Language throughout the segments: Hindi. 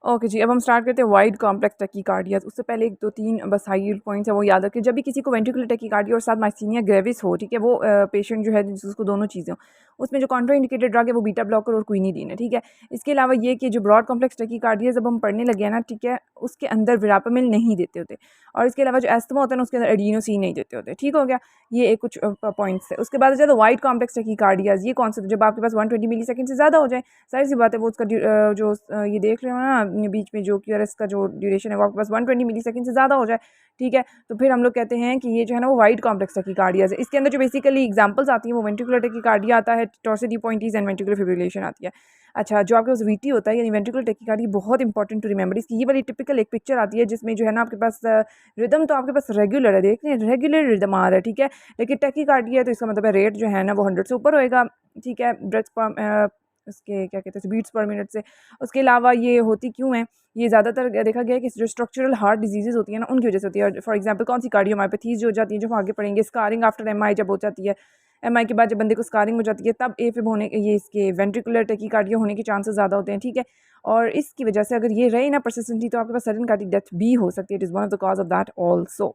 ओके जी, अब हम स्टार्ट करते हैं वाइड कॉम्प्लेक्स टैकीकार्डियाज़। उससे पहले 1 2 3 बस हाई पॉइंट्स है वो याद रखें। जब भी किसी को वेंट्रिकुलर टैकीकार्डिया और साथ माइस्थीनिया ग्रेविस हो, ठीक है, वो पेशेंट जो है जिसको दोनों चीज़ें हों, उसमें जो कॉन्ट्रा इंडिकेटेड ड्रग है वो बीटा ब्लॉकर और क्विनिडीन है, ठीक है। इसके अलावा ये कि जो ब्रॉड कॉम्प्लेक्स टैकीकार्डिया जब हम पढ़ने लगे हैं ना, ठीक है, उसके अंदर विरापामिल नहीं देते होते, और इसके अलावा जो एस्थमा होता है ना उसके अंदर एडिनोसिन नहीं देते होते, ठीक हो गया। ये एक कुछ पॉइंट्स है। उसके बाद आ जाता है वाइड कॉम्प्लेक्स टैकीकार्डियाज़। ये कौन सा, जब आपके पास 120 मिलीसेकंड से ज़्यादा हो जाए, ज़ाहिर सी बात है वो उसका ये देख रहे हो ना बीच में जो क्यूआरएस का जो ड्यूरेशन है वो आपके पास 120 मिलीसेकंड से ज़्यादा हो जाए, ठीक है, तो फिर हम लोग कहते हैं कि ये जो है ना वो वाइड कॉम्प्लेक्स टैकीकार्डियाज़ है। इसके अंदर जो बेसिकली एग्जांपल्स आती हैं वो वेंट्रिकुलर टैकीकार्डिया आता है, टॉर्सिड डी पॉइंटीज एंड वेंट्रिकुलर फिब्रिलेशन आती है। अच्छा, जो आपके पास वीटी होता है यानी वेंट्रिकुलर टैकीकार्डिया, बहुत इंपॉर्टेंट टू रिमेंबर। इसकी ये वाली टिपिकल एक पिक्चर आती है जिसमें जो है ना आपके पास रिदम तो आपके पास रेगुलर है, देख रहे हैं रेगुलर रिदम आ रहा है, ठीक है, लेकिन टैकीकार्डिया है तो इसका मतलब है रेट जो है ना वो 100 से ऊपर होएगा, ठीक है, ब्रेथ्स इसके क्या कहते हैं बीट्स पर मिनट से। उसके अलावा ये होती क्यों है, ये ज़्यादातर देखा गया है कि जो स्ट्रक्चरल हार्ट डिजीजेज होती है ना उनकी वजह से होती है। फॉर एग्जांपल कौन सी कार्डियोमायोपैथीज जो हो जाती है, जो हम आगे पढ़ेंगे, स्कारिंग आफ्टर एमआई जब हो जाती है, एमआई के बाद जब बंदे को स्कारिंग हो जाती है तब एफिब होने के, ये इसके वेंट्रिकुलर टैकीकार्डिया होने के चांसेस ज़्यादा होते हैं, ठीक है। और इसकी वजह से अगर ये रहे ना परसिस्टेंटली तो आपके पास सडन कार्डियक डेथ भी हो सकती है। It is one of the cause of that also.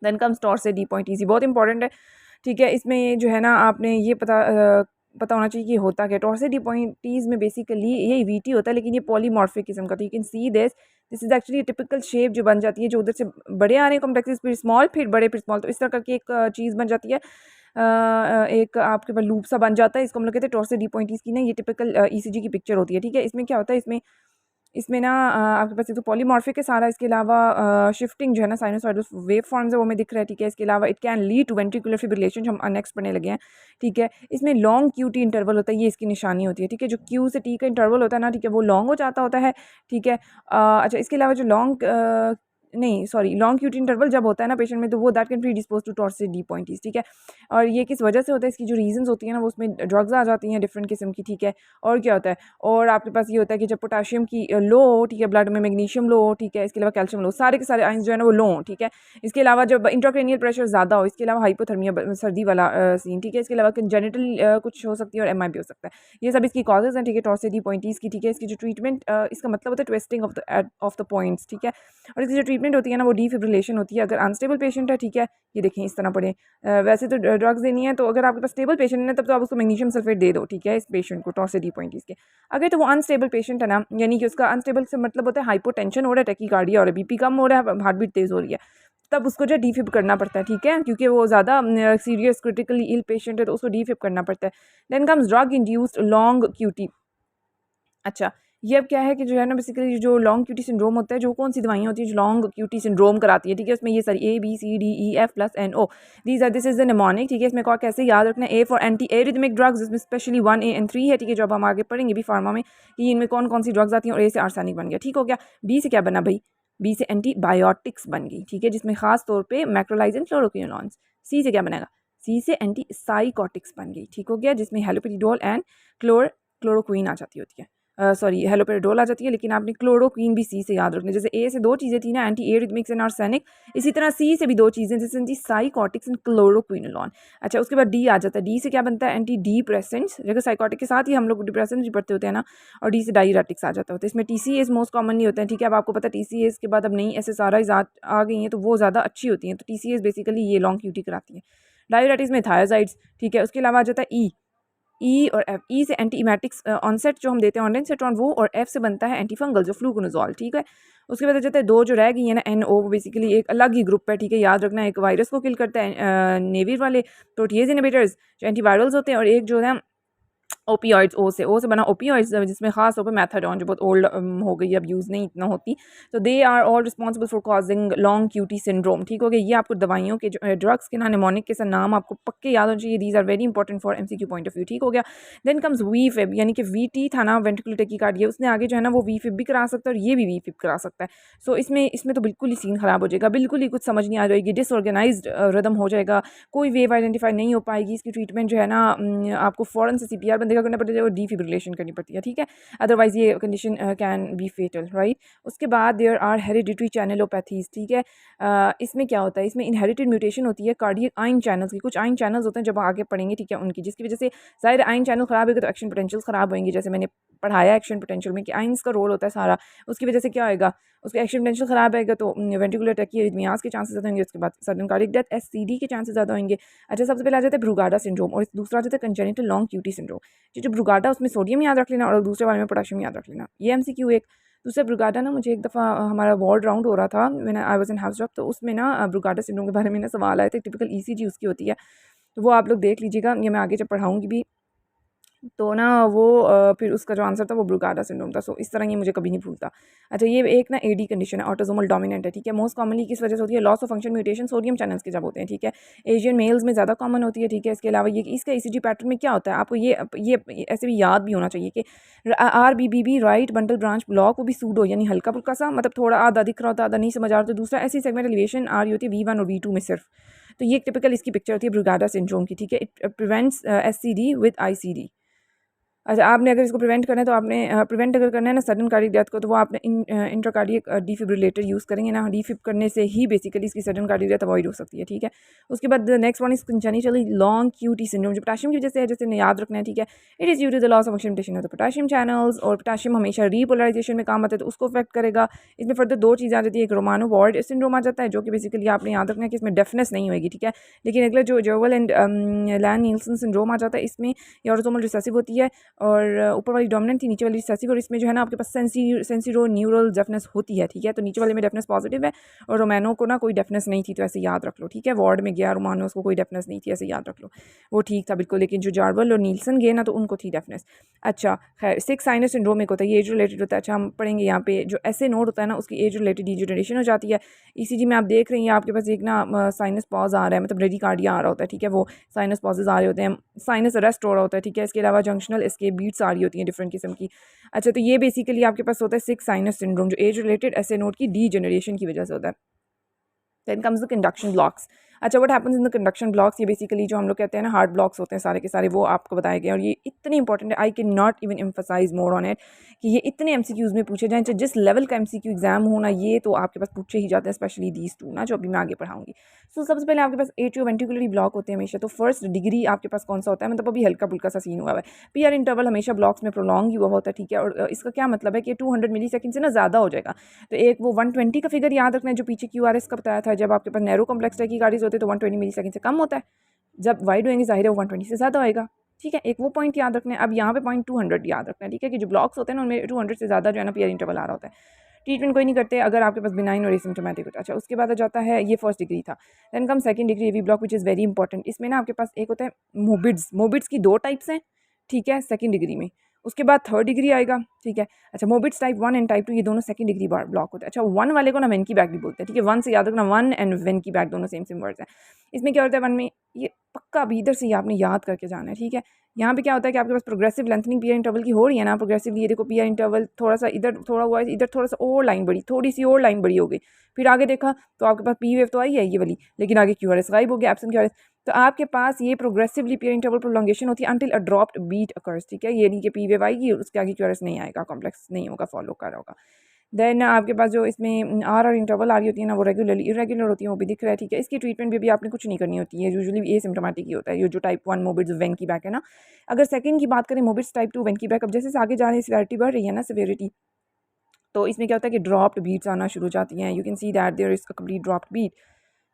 Then comes torsades de pointes, बहुत इंपॉर्टेंट है, ठीक है। इसमें जो है ना आपने ये पता होना चाहिए कि होता क्या। टॉर्सिड डी पॉइंटीज में बेसिकली ये वीटी होता है लेकिन ये पॉलीमॉर्फिक किस्म का, तो you can see this is actually typical shape जो बन जाती है, जो उधर से बड़े आ रहे हैं कॉम्प्लेक्सेस, फिर स्मॉल, फिर बड़े, फिर स्मॉल, तो इस तरह करके एक चीज़ बन जाती है। एक आपके पास लूप सा बन जाता है, इसको हम लोग कहते हैं टॉर्सिड डी पॉइंटीज की ना ये टिपिकल ईसीजी की पिक्चर होती है, ठीक है। इसमें क्या होता है, इसमें इसमें ना आपके पास एक तो पॉलीमॉर्फिक है सारा, इसके अलावा शिफ्टिंग जो है ना साइनोसॉइडल वेव फॉर्म्स है वो हमें दिख रहा है, ठीक है। इसके अलावा it can lead to ventricular fibrillation, जो हम नेक्स्ट पढ़ने लगे हैं, ठीक है। इसमें लॉन्ग क्यूटी इंटरवल होता है, ये इसकी निशानी होती है, ठीक है। जो क्यू से टी का इंटरवल होता है ना, ठीक है, वो लॉन्ग हो जाता होता है, ठीक है। अच्छा, इसके अलावा जो नहीं सॉरी लॉन्ग क्यूटी इंटरवल जब होता है ना पेशेंट में, तो वो that can predispose to torsades de pointes, ठीक है। और ये किस वजह से होता है, इसकी जो रीजंस होती है ना वो उसमें ड्रग्स आ जाती हैं डिफरेंट किस्म की, ठीक है। और क्या होता है, और आपके पास ये होता है कि जब पोटाशियम की लो हो, ठीक है, ब्लड में मैग्नीशियम लो हो, ठीक है, इसके अलावा कैल्शियम लो, सारे के सारे आइंस जो है ना वो लो हो, ठीक है। इसके अलावा जब इंट्राक्रेनियल प्रेशर ज़्यादा हो, इसके अलावा हाइपोथर्मिया सर्दी वाला सीन, ठीक है। इसके अलावा कंजेनिटल कुछ हो सकती है और एमआई भी हो सकता है। ये सब इसकी कॉजेज हैं, ठीक है, टॉर्सिड डी पॉइंटीज की, ठीक है। इसकी जो ट्रीटमेंट इसका मतलब होता है ट्विस्टिंग ऑफ द पॉइंट्स, ठीक है। और इसकी जो ट्रीटमेंट होती है ना वो डीफिब्रिलेशन होती है अगर अनस्टेबल पेशेंट है, ठीक है। ये देखें इस तरह पड़े, वैसे तो ड्रग्स देनी है, तो अगर आपके पास स्टेबल पेशेंट है तब तो आप उसको मैग्नीशियम सल्फेट दे दो, ठीक है, इस पेशेंट को टॉर्सिड डी पॉइंटीज के। अगर तो वो अनस्टेबल पेशेंट है ना, यानी कि उसका अनस्टेबल से मतलब होता है हाइपोटेंशन हो रहा है, टैकीकार्डिया हो रहा है, बीपी कम हो रहा है, हार्ट बीट तेज हो रही है, तब उसको जो डीफिब करना पड़ता है, ठीक है, क्योंकि वो ज़्यादा सीरियस क्रिटिकली इल पेशेंट है तो उसको डीफिब करना पड़ता है। Then comes drug induced long QT. अच्छा, ये अब क्या है कि जो है ना बेसिकली जो लॉन्ग क्यूटी सिंड्रोम होता है, जो कौन सी दवाइयाँ होती हैं जो लॉन्ग क्यूटी सिंड्रोम कराती है, ठीक है। उसमें ये सारी ABCDEF+NO, this is the mnemonic, ठीक है। इसमें कैसे याद रखना है, A for anti arrhythmic drugs, जिसमें स्पेशली 1A and 3 है, ठीक है, जो अब हम आगे पढ़ेंगे भी फार्मा में कि इनमें कौन कौन सी ड्रग्स आती हैं। और ए से आर्सेनिक बन गया, ठीक हो गया। बी से क्या बना भाई, बी से एंटीबायोटिक्स बन गई, ठीक है, जिसमें खास तौर पर मैक्रोलाइज एंड क्लोरोक्विनोलॉन्स। सी से क्या बनेगा, सी से एंटी साइकोटिक्स बन गई, ठीक हो गया, जिसमें हेलोपेरिडोल एंड क्लोरोक्वीन आ जाती होती है, सॉरी हेलोपेरिडोल आ जाती है, लेकिन आपने क्लोरोक्वीन भी सी से याद रखना। जैसे ए से दो चीज़ें थी ना, एंटी एरिथमिक्स एंड आर्सेनिक, इसी तरह सी से भी दो चीज़ें, जैसे एंटी साइकोटिक्स एंड क्लोरोक्विनोलॉन। अच्छा, उसके बाद डी आ जाता है, डी से क्या बनता है, एंटी डिप्रेसेंट्स, जैसे साइकोटिक के साथ ही हम लोग डिप्रेसेंट्स भी पढ़ते होते हैं ना, और डी से डायरेटिक्स आ जाता होता है। इसमें TCAs मोस्ट कॉमनली होते हैं, ठीक है। अब आपको पता है TCAs के बाद अब नई SSRIs आ गई हैं तो वो ज़्यादा अच्छी होती हैं, तो TCAs बेसिकली ये लॉन्ग क्यूटी कराती हैं। डायरेटिक्स में थायराइड्स, ठीक है। उसके अलावा आ जाता है ई और एफ। ई से एंटी इमेटिक्स ऑनसेट जो हम देते हैं ऑनलाइन सेट्रॉन वो, और एफ से बनता है एंटीफंगल जो फ्लूकोनोजोल, ठीक है। उसके बाद आ जाता है दो जो रह गई है ना, NO, बेसिकली एक अलग ही ग्रुप है, ठीक है, याद रखना। एक वायरस को किल करता है नेविर वाले प्रोटीज इनहिबिटर्स जो एंटीवायरल्स होते हैं, और एक जो है ओपियोइड्स, ओ से बना ओपियोइड्स, जिसमें खास तौर पे मैथाडोन जो बहुत ओल्ड हो गई, अब यूज़ नहीं इतना होती, तो they are all responsible for causing long QT syndrome, ठीक हो गया। ये आपको दवाइयों के जो ड्रग्स के ना निमोनिक के साथ नाम आपको पक्के याद होने चाहिए, these are very important for MCQ point of view, ठीक हो गया। देन कम्स वी फिब, यानी कि VT था ना वेंट्रिकुलर टैकीकार्डिया, उसने आगे जो है ना वो वी फिब भी करा सकता है और ये भी वी फिब करा सकता है। सो इसमें तो बिल्कुल ही सीन ख़राब हो जाएगा, बिल्कुल ही कुछ समझ नहीं आ जाएगी, डिसऑर्गेनाइज्ड रिदम हो जाएगा, कोई वेव आइडेंटिफाई नहीं हो पाएगी। इसकी ट्रीटमेंट जो है ना आपको फ़ौरन से CPR बंदे क्या करना पड़ता है, वो डीफिब्रिलेशन करनी पड़ती है, ठीक है, अदरवाइज ये condition can be fatal, right. उसके बाद देयर आर हेरिडिटरी चैनलोपैथीज, ठीक है। इसमें क्या होता है, इसमें इनहेरिटेड म्यूटेशन होती है कार्डियक आयन चैनल्स की, कुछ आयन चैनल्स होते हैं जब आगे पढ़ेंगे, ठीक है, उनकी, जिसकी वजह से ज़ाहिर आयन चैनल ख़राब होगा तो एक्शन पोटेंशियल ख़राब होंगी, जैसे मैंने पढ़ाया एक्शन पोटेंशियल में कि आयंस का रोल होता है सारा, उसकी वजह से क्या होएगा, उसका एक्शन पोटेंशियल ख़राब आएगा तो वेंट्रिकुलर टैकियार्डियाज के चांसेस ज़्यादा होंगे, उसके बाद सडन कार्डियक डेथ एससीडी के चांसेस ज़्यादा होंगे। अच्छा, सबसे पहले आ जाता है ब्रूगाडा सिंड्रोम और दूसरा आ जाता है कंजेनिटल लॉन्ग क्यूटी सिंड्रोम। जो ब्रूगाडा उसमें सोडियम याद रख लेना और दूसरे वाले में पोटेशियम याद रख लेना, ये एमसीक्यू एक। दूसरा ब्रूगाडा ना, मुझे एक दफ़ा हमारा वार्ड राउंड हो रहा था, मैंने I was in house job, तो उसमें ना ब्रूगाडा सिंड्रोम के बारे में ना सवाल आए थे, टिपिकल ईसीजी उसकी होती है, तो वो आप लोग देख लीजिएगा, ये मैं आगे जब पढ़ाऊँगी भी तो ना वो फिर उसका जो आंसर था वो ब्रूगाडा सिंड्रोम था। सो इस तरह ये मुझे कभी नहीं भूलता। अच्छा, ये एक ना एडी कंडीशन है, ऑटोसोमल डोमिनेंट है, ठीक है। मोस्ट कॉमनली किस वजह से होती है, loss of function mutation sodium channels के जब होते हैं, ठीक है। एशियन मेल्स में ज़्यादा कॉमन होती है, ठीक है। इसके अलावा ये इसका ईसीजी पैटर्न में क्या होता है, आपको ये ऐसे भी याद भी होना चाहिए कि RBBB right bundle branch block, वो भी सूडो यानी हल्का फुल्का सा, मतलब थोड़ा आधा दिख रहा होता है, आधा नहीं समझ आ रहा था। दूसरा ऐसी सेगमेंट एलिवेशन आ रही होती है V1 और V2 में सिर्फ, तो ये टिपिकल इसकी पिक्चर होती है ब्रूगाडा सिंड्रोम की, ठीक है। It prevents SCD with ICD। अच्छा, आपने अगर इसको प्रिवेंट करना है तो आपने प्रिवेंट अगर करना है ना सडन कार्डियक डेथ को, तो वो आपने इंट्राकार्डियक डिफिब्रिलेटर यूज़ करेंगे ना, डिफिब करने से ही बेसिकली इसकी सडन कार्डियक डेथ अवॉइड हो सकती है, ठीक है। उसके बाद next one is congenital long QT syndrome, जो पोटेशियम की वजह से है, जैसे याद रखना है, ठीक है। It is due to the loss of function mutation of the potassium channels, और पोटेशियम हमेशा रीपोलराइजेशन में काम आता है तो उसको अफेक्ट करेगा। इसमें फर्दर दो चीज़ें आ जाती है, एक रोमानो वार्ड सिंड्रोम आ जाता है, जो कि बेसिकली आपने याद रखना है कि इसमें डेफनेस नहीं होगी, ठीक है। लेकिन अगला जो जर्वल एंड लैन नील्सन सिंड्रोम आ जाता है, इसमें ये ऑटोसोमल रिसेसिव होती है और ऊपर वाली डोमिनेंट थी, नीचे वाली रिसेसिव, और इसमें जो है ना आपके पास सेंसिरो न्यूरल डेफनेस होती है, ठीक है। तो नीचे वाले में डेफनेस पॉजिटिव है और रोमानो को ना कोई डेफनेस नहीं थी, तो ऐसे याद रख लो, ठीक है। वार्ड में गया रोमानो, उसको कोई डेफनेस नहीं थी, ऐसे याद रख लो, वो ठीक था बिल्कुल। लेकिन जो जार्वल और नील्सन गए ना, तो उनको थी डेफनेस। अच्छा, खैर, सिक्स साइनस सिंड्रोम एक होता है, ये एज रिलेटेड होता है। अच्छा, हम पढ़ेंगे यहाँ पे जो ऐसे नोड होता है ना, उसकी एज रिलेटेड डिजनरेशन हो जाती है। ईसीजी में आप देख रहे हैं आपके पास एक ना साइनस पॉज आ रहा है, मतलब रेडिकार्डिया आ रहा होता है, ठीक है। वो साइनस पॉजेज आ रहे होते हैं, साइनस अरेस्ट हो रहा होता है, ठीक है। इसके अलावा जंक्शनल एस्केप बीट्स आ रही होती हैं डिफरेंट किस्म की। अच्छा, तो ये बेसिकली आपके पास होता है सिक्स साइनस सिंड्रोम, जो एज रिलेटेड ऐसे नोड की डी जनरेशन की वजह से होता है। Then comes the conduction blocks. अच्छा, what happens in the conduction blocks, ये बेसिकली जो हम लोग कहते हैं ना हार्ड ब्लॉक्स होते हैं सारे के सारे, वो आपको बताए गए और ये इतने इंपॉर्टेंट है, I can not even emphasise more on it, कि ये इतने एमसीक्यूज में पूछे जाएँ, जिस लेवल का एमसीक्यू एग्जाम होना, ये तो आपके पास पूछे ही जाते हैं, स्पेशली दीज टू ना, जो अभी मैं आगे पढ़ाऊंगी। सो सबसे पहले आपके पास एट्रियोवेंट्रिकुलरी ब्लॉक होते हैं हमेशा, तो फर्स्ट डिग्री आपके पास कौन सा होता है, मतलब अभी हल्का फुल्का सा सीन हुआ है। पीआर इंटरवल हमेशा ब्लॉक्स में प्रोलॉन्ग ही हुआ होता है, ठीक है। और इसका क्या मतलब है कि 200 मिली सेकेंड से ना ज़्यादा हो जाएगा। तो एक वो 120 का फिगर याद रखना है, जो पीछे QRS का बताया था, जब आपके पास नैरो कॉम्प्लेक्स की गाड़ीज होती है तो 120 मिली सेकेंड से कम होता है, जब वाइड होएंगे ज़ाहिर है वो 120 से ज़्यादा होएगा, ठीक है। एक वो पॉइंट याद रखना है। अब यहाँ पे पॉइंट 200 याद रखना है, ठीक है, कि जो ब्लॉक्स होते हैं ना उनमें 200 से ज़्यादा जो है ना पीआर इंटरवल आ रहा होता है। ट्रीटमेंट कोई नहीं करते अगर आपके पास बिनाइन और एसिम्प्टोमेटिक होता है। अच्छा, उसके बाद आ जाता है, ये फर्स्ट डिग्री था। Then come second degree AV block, which is very important. इसमें ना आपके पास एक होता है मोबिड्स, मोबिड्स की दो टाइप्स हैं, ठीक है, सेकंड डिग्री में। उसके बाद थर्ड डिग्री आएगा, ठीक है। अच्छा, मोबिड्स टाइप 1 एंड टाइप 2 ये दोनों सेकंड डिग्री ब्लॉक होते हैं। अच्छा, 1 वाले को ना वेंकी बैक भी बोलते हैं, ठीक है। 1 से याद रखना, 1 एंड वेंकी बैक दोनों सेम सेम वर्ड्स हैं। इसमें क्या होता है 1 में, ये पक्का अभी इधर से ही आपने याद करके जाना है, ठीक है। यहाँ पे क्या होता है कि आपके पास प्रोग्रेसिव लेंथनिंग पीआर इंटरवल की हो रही है ना, प्रोग्रेसिवली, ये देखो पीआर इंटरवल थोड़ा सा इधर थोड़ा हुआ है, इधर थोड़ा सा और लाइन बढ़ी, थोड़ी सी और लाइन बढ़ी हो गई, फिर आगे देखा तो आपके पास पी वेव तो आई है ये वाली, लेकिन आगे QRS गायब हो गया, एब्सेंट QRS। तो आपके पास ये प्रोग्रेसिवली पीआर इंटरवल प्रोलॉन्गेशन होती है until a dropped beat occurs, ठीक है। ये नहीं कि पी वेव आएगी उसके आगे QRS नहीं आएगा, कॉम्प्लेक्स नहीं होगा, फॉलो कर रहा होगा। देन आपके पास जो इसमें आर इंटरवल आ रही होती है ना, वो रेगुलरली इरेगुलर होती है, वो भी दिख रहा है, ठीक है। इसकी ट्रीटमेंट भी अभी आपने कुछ नहीं करनी होती है, यूजुअली ये सिम्टोमेटिक ही होता है, ये जो टाइप 1 मोबिड्स वेन की बैक है ना। अगर सेकंड की बात करें मोबिड्स टाइप 2 वेन की बैक, अब जैसे आगे जा रहे हैं सिवियरिटी बढ़ रही है ना, सिवियरिटी, तो इसमें क्या होता है कि ड्रॉप्ड बीट्स आना शुरू हो जाती हैं। You can see that there is a complete dropped beat,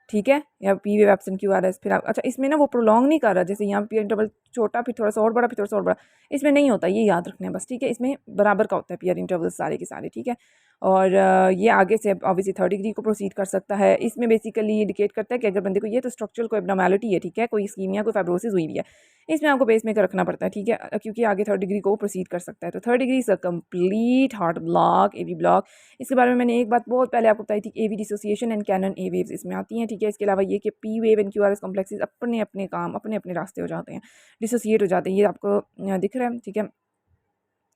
ठीक है, या पी वेव एब्सेंट QRS। फिर अच्छा, इसमें ना वो प्रोलॉन्ग नहीं कर रहा, जैसे यहाँ पीआर इंटरवल छोटा फिर थोड़ा सा और बड़ा फिर थोड़ा सा और बड़ा, इसमें नहीं होता, ये याद रखना है बस, ठीक है। इसमें बराबर का होता है पीआर इंटरवल सारे के सारे, ठीक है। और ये आगे से ऑब्वियसली थर्ड डिग्री को प्रोसीड कर सकता है। इसमें बेसिकली इंडिकेट करता है कि अगर बंदे को ये तो स्ट्रक्चरल कोई एब्नॉर्मैलिटी है, ठीक है, कोई स्कीमिया कोई फाइब्रोसिस हुई भी है, इसमें आपको पेस मेकर रखना पड़ता है, ठीक है, क्योंकि आगे थर्ड डिग्री को प्रोसीड कर सकता है। तो third degree is a complete heart block, AV block. इसके बारे में मैंने एक बात बहुत पहले आपको बताई थी, AV dissociation and cannon a waves इसमें आती हैं, ठीक है। इसके अलावा ये कि P wave and QRS complexes अपने अपने काम अपने अपने रास्ते हो जाते हैं, डिसोसिएट हो जाते हैं, ये आपको दिख रहा है, ठीक है।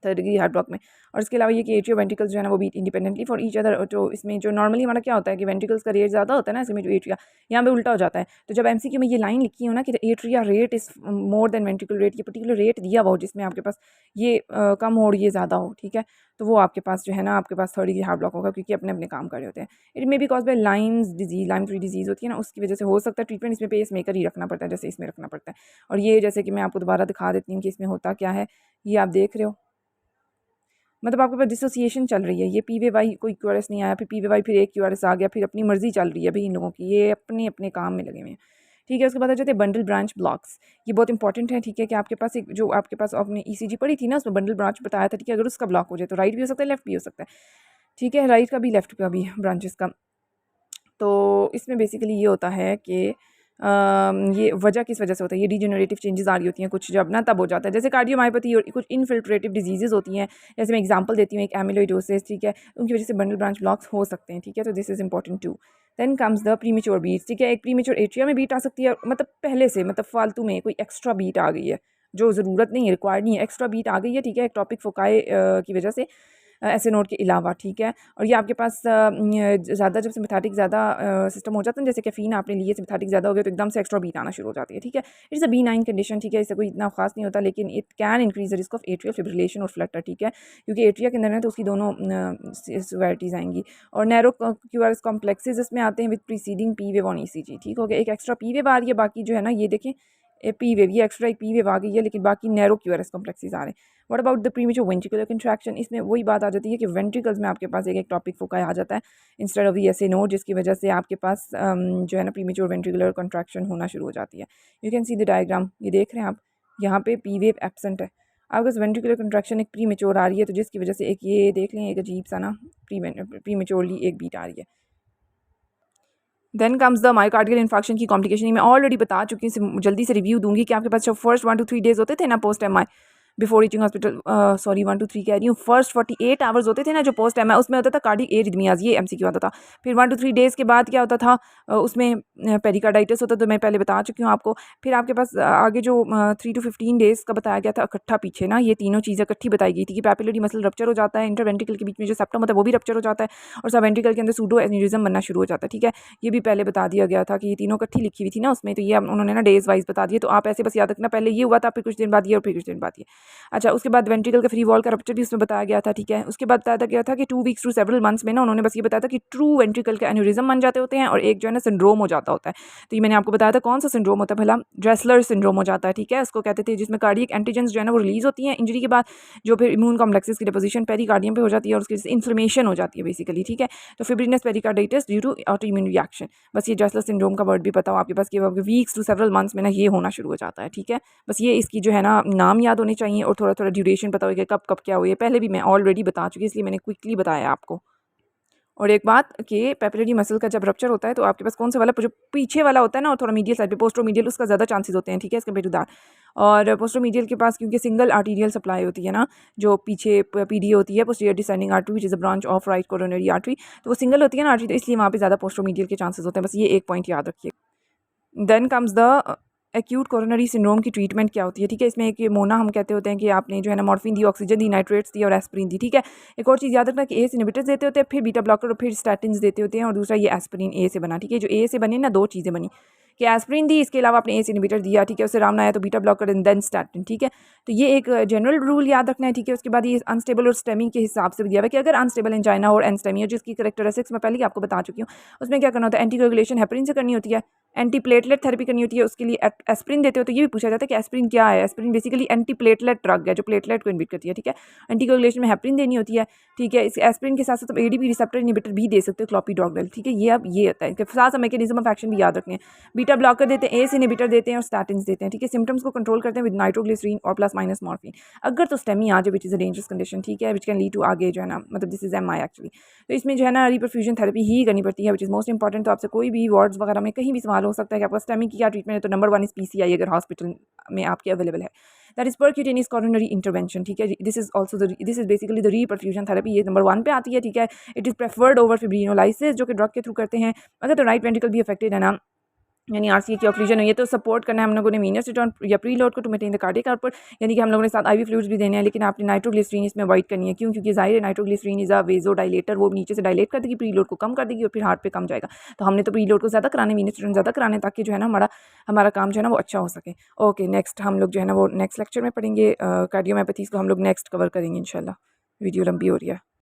थर्ड डिग्री हार्ट ब्लॉक में। और इसके अलावा ये कि एट्रियो वेंट्रिकल्स जो है ना वो beat independently for each other. तो इसमें जो नॉर्मली हमारा क्या होता है कि वेंट्रिकल्स का रेट ज़्यादा होता है ना, इसमें जो एट्रिया यहाँ पे उल्टा हो जाता है। तो जब एमसीक्यू में ये लाइन लिखी हो ना कि atria rate is more than ventricle rate, ये पर्टिकुलर रेट दिया हुआ हो जिसमें आपके पास ये कम हो और ये ज़्यादा हो, ठीक है, तो वो आपके पास जो है ना आपके पास थर्ड डिग्री हार्ट ब्लॉक होगा, क्योंकि अपने अपने काम कर रहे होते हैं। It may be cause by Lyme's disease, lime 3 disease होती है ना, उसकी वजह से हो सकता है। ट्रीटमेंट इसमें पेस मेकर ही रखना पड़ता है, जैसे इसमें रखना पड़ता है। और ये जैसे कि मैं आपको दोबारा दिखा देती हूँ कि इसमें होता क्या है, ये आप देख रहे हो, मतलब आपके पास डिसोसिएशन चल रही है। ये पीवीवाई कोई क्यूआरएस नहीं आया, फिर पीवीवाई फिर एक क्यूआरएस आ गया, फिर अपनी मर्जी चल रही है भाई इन लोगों की, ये अपने अपने काम में लगे हुए हैं, ठीक है। उसके बाद आ जाते हैं बंडल ब्रांच ब्लॉक्स। ये बहुत इंपॉर्टेंट है, ठीक है, कि आपके पास एक जो आपके पास आपने ईसीजी पढ़ी थी ना, उसमें बंडल ब्रांच बताया था, ठीक है। अगर उसका ब्लॉक हो जाए तो राइट भी हो सकता है, लेफ्ट भी हो सकता है, ठीक है, राइट का भी लेफ्ट का भी ब्रांचेस का। तो इसमें बेसिकली ये होता है कि ये वजह किस वजह से होता है, ये डिजेनरेटिव चेंजेस आ रही होती हैं कुछ जब ना, तब हो जाता है। जैसे कार्डियोमायोपैथी और कुछ इनफिल्ट्रेटिव डिजीजेज होती हैं, जैसे मैं एग्जांपल देती हूँ एक एमिलोइडोसिस, ठीक है, उनकी वजह से बंडल ब्रांच ब्लॉक्स हो सकते हैं, ठीक है। तो this is important too. Then comes the premature beats, ठीक है। एक प्रीमेच्योर एट्रिया में बीट आ सकती है, मतलब पहले से, मतलब फालतू में कोई एक्स्ट्रा बीट आ गई है जो ज़रूरत नहीं है, रिक्वायर्ड नहीं है, एक्स्ट्रा बीट आ गई है, ठीक है, एक्टोपिक फोकाई की वजह से, ऐसे नोट के अलावा, ठीक है। और ये आपके पास ज़्यादा जब सिम्पैथेटिक ज़्यादा सिस्टम हो जाता है, जैसे कैफीन आपने लिए, सिम्पैथेटिक ज़्यादा हो गया तो एकदम से एक्स्ट्रा बीट आना शुरू हो जाती है, ठीक है। इट्स अ बी9 कंडीशन, ठीक है, इससे कोई इतना खास नहीं होता, लेकिन it can increase the risk of atrial fibrillation और फ्लटर, ठीक है, क्योंकि एट्रिया के अंदर है तो उसकी दोनों सिवियरिटीज़ आएंगी। और नैरो क्यूआरएस कॉम्प्लेक्सेज इसमें आते हैं with preceding P wave on ECG, ठीक हो गया। एक एक्स्ट्रा पी वेव आ रही है, बाकी जो है ना ये देखें पी वेव, ये एक्स्ट्रा एक पी वेव आ गई है, लेकिन बाकी नैरो क्यूआरएस कॉम्प्लेक्सेस आ रहे हैं। What about the premature ventricular contraction, इसमें वही बात आ जाती है कि वेंट्रिकल्स में आपके पास एक टॉपिक फोकाई आ जाता है इंस्टेड ऑफ दी ऐसे नोड, जिसकी वजह से आपके पास जो है ना प्रीमेच्योर वेंट्रिकुलर कंट्रैक्शन होना शुरू हो जाती है। You can see the diagram, ये देख रहे हैं आप, यहाँ पे पी वेव एब्सेंट है, आपके पास वेंट्रिकुलर कंट्रैक्शन एक प्रीमेच्योर आ रही है, तो जिसकी वजह से एक ये देख लें एक अजीब सा ना प्रीमेच्योरली एक बीट आ रही है। Then comes the myocardial infarction की कॉम्प्लिकेशन, मैं ऑलरेडी बता चुकी हूँ, जल्दी से रिव्यू दूंगी कि आपके पास जो फर्स्ट 1 to 3 डेज होते थे ना post M I before reaching hospital, sorry 1 to 3 कह रही हूँ, फर्स्ट 48 आवर्स होते थे ना जो पोस्ट एम आई, उसमें होता था कार्डिक एरिथमियाज, ये एमसीक्यू आता था। फिर 1 to 3 डेज़ के बाद क्या होता था, उसमें पेरिकार्डाइटिस होता, तो मैं पहले बता चुकी हूँ आपको। फिर आपके पास आगे जो 3 to 15 डेज़ का बताया गया था इकट्ठा, पीछे ना ये तीनों चीज़ें इकट्ठी बताई गई थी कि पैपिलरी मसल रप्चर हो जाता है, इंटरवेंट्रिकल के बीच में जो सेप्टम होता है वो भी रप्चर हो जाता है, और सब वेंट्रिकल के अंदर सूडो एन्यूरिज्म बनना शुरू हो जाता है, ठीक है। ये भी पहले बता दिया गया था कि ये तीनों इकट्ठी लिखी हुई थी ना उसमें, तो ये उन्होंने ना डेज वाइज बता दिए, तो आप ऐसे बस याद रखना, पहले ये हुआ था, फिर कुछ दिन बाद ये, और फिर कुछ दिन बाद ये। अच्छा, उसके बाद वेंट्रिकल का फ्री वॉल का रप्चर भी उसमें बताया गया था, ठीक है। उसके बाद बताया गया था कि 2 वीक्स टू सेवरल मंथ्स में ना उन्होंने बस ये बताया था कि ट्रू वेंट्रिकल का एन्यूरिज्म बन जाते होते हैं, और एक जो है ना सिंड्रोम हो जाता होता है। तो ये मैंने आपको बताया था कौन सा सिंड्रोम होता है भला, ड्रेसलर सिंड्रोम हो जाता है, ठीक है, उसको कहते थे, जिसमें कार्डियक एंटीजेंस जो है ना वो रिलीज होती हैं इंजरी के बाद, जो फिर इम्यून कॉम्प्लेक्सेस की डिपोजिशन पेरिकार्डियम पे हो जाती है, और उसकी इन्फ्लेमेशन हो जाती है बेसिकली, ठीक है। तो fibrinous pericarditis due to autoimmune reaction, बस ये ड्रेसलर सिंड्रोम का वर्ड भी पता हो आपके पास कि वीक्स टू सेवरल मंथ्स में ना ये होना शुरू हो जाता है, ठीक है। बस ये इसकी जो है ना नाम याद होने चाहिए, और थोड़ा थोड़ा ड्यूरेशन पता होगा कब कब क्या हुई है, पहले भी मैं ऑलरेडी बता चुकी, इसलिए मैंने क्विकली बताया आपको। और एक बात कि पैपिलरी मसल का जब रप्चर होता है तो आपके पास कौन सा वाला, जो पीछे वाला होता है ना और थोड़ा मीडियल साइड पे पोस्टरोमीडियल, उसका ज़्यादा चांसेस होते हैं, ठीक है, एज़ कम्पेयर टू दैट। और पोस्टरोमीडियल के पास क्योंकि सिंगल आर्टीरियल सप्लाई होती है ना, जो पीछे पीडी होती है, posterior descending artery which is a branch of right coronary artery, तो वो सिंगल होती है ना आर्टरी, तो इसलिए वहाँ पे ज़्यादा पोस्टरोमीडियल के चांसेस होते हैं, बस ये एक पॉइंट याद रखिए। Then comes the acute coronary syndrome की ट्रीटमेंट क्या होती है, ठीक है। इसमें एक ये मोना हम कहते होते हैं कि आपने जो है ना मॉर्फिन दी, ऑक्सीजन दी, नाइट्रेट्स दी और एस्पिरिन दी, ठीक है। एक और चीज़ याद रखना कि एस इनहिबिटर्स देते होते हैं, फिर बीटा ब्लॉकर और फिर स्टैटिन्स देते होते हैं, और दूसरा ये एस्पिरिन ए से बना, ठीक है। जो ए से बने ना दो चीज़ें बनी कि एस्पिरिन दी, इसके अलावा आपने एस इनहिबिटर दिया, ठीक है, उससे राम आया तो beta blocker and then statin, ठीक है। तो ये एक जनरल रूल याद रखना है, ठीक है। उसके बाद ये अनस्टेबल और स्टेमी के हिसाब से भी दिया हुआ है कि अगर अनस्टेबल एंजाइना और एनस्टेमी, जिसकी करेक्टरिस्टिक्स मैं पहले ही आपको बता चुकी हूँ, उसमें क्या करना होता है, एंटीकोगुलेशन हेपरिन से करनी होती है, एंटी प्लेटलेट थेरेपी करनी होती है, उसके लिए एस्पिरिन देते हो। तो ये भी पूछा जाता है कि एस्पिरिन क्या है, aspirin basically anti platelet drug है जो प्लेटलेट को इनहिबिट करती है, ठीक है। एंटीकोगुलेशन में हेपरिन देनी होती है, ठीक है। इस एस्पिरिन के साथ साथ आप एडीपी रिसेप्टर इनहिबिटर भी दे सकते हो, क्लोपिडोग्रेल, ठीक है। ये अब ये होता है, इसके साथ साथ मैकेनिज्म ऑफ एक्शन भी याद रखने हैं। बीटा ब्लॉकर देते हैं, एस इनहिबिटर देते हैं और स्टैटिन्स देते हैं, ठीक है। सिम्टम्स को कंट्रोल करते हैं विद नाइट्रोग्लिसरीन और प्लस माइनस मॉर्फिन। अगर तो स्टेमी आ जाए which is a dangerous condition, ठीक है, विच कैन लीड टू आगे जो है ना, मतलब दिस इज एमआई एक्चुअली, तो इसमें जो है ना रिपरफ्यूजन थेरेपी ही करनी पड़ती है विच इज़ मोस्ट इंपॉर्टेंट। तो आपसे कोई भी वार्ड्स वगैरह में कहीं भी सवाल हो सकता है कि आपका स्टेमी की क्या ट्रीटमेंट है, तो नंबर 1 इज पीसीआई अगर हॉस्पिटल में आपके अवेलेबल है, that is percutaneous coronary intervention, ठीक है। This is also this is basically the reperfusion therapy, ये नंबर 1 पे आती है, ठीक है। इट इज प्रेफर्ड ओवर फिब्रिनोलाइसिस जो कि ड्रग के थ्रू करते हैं। अगर तो राइट वेंट्रिकल भी अफेक्टेड है ना, यानी आरसीए की ऑक्लूजन हुई है, तो सपोर्ट करना है हम लोगों ने वीनस रिटर्न या प्री लोड को to maintain the cardiac output, यानी कि हम लोगों ने साथ आईवी फ्लूइड्स भी देने हैं, लेकिन आपने नाइट्रोग्लिसरीन इसमें अवॉइड करनी है। क्यों? क्योंकि ज़ाहिर है नाइट्रोग्लिसरीन इज़ अ वेज़ोडाइलेटर, वो नीचे से डायलेट कर देगी, प्री लोड को कम कर देगी और फिर हार्ट पे कम जाएगा। तो हमने तो प्री लोड को ज़्यादा कराना है, वीनस रिटर्न ज़्यादा कराना है, ताकि जो है ना हमारा काम जो है ना वो अच्छा हो सके। ओके, नेक्स्ट हम लोग जो है ना वो नेक्स्ट लेक्चर में पढ़ेंगे कार्डियोमैपथीज़ को हम लोग नेक्स्ट कवर करेंगे इंशाल्लाह। वीडियो लंबी हो रही है।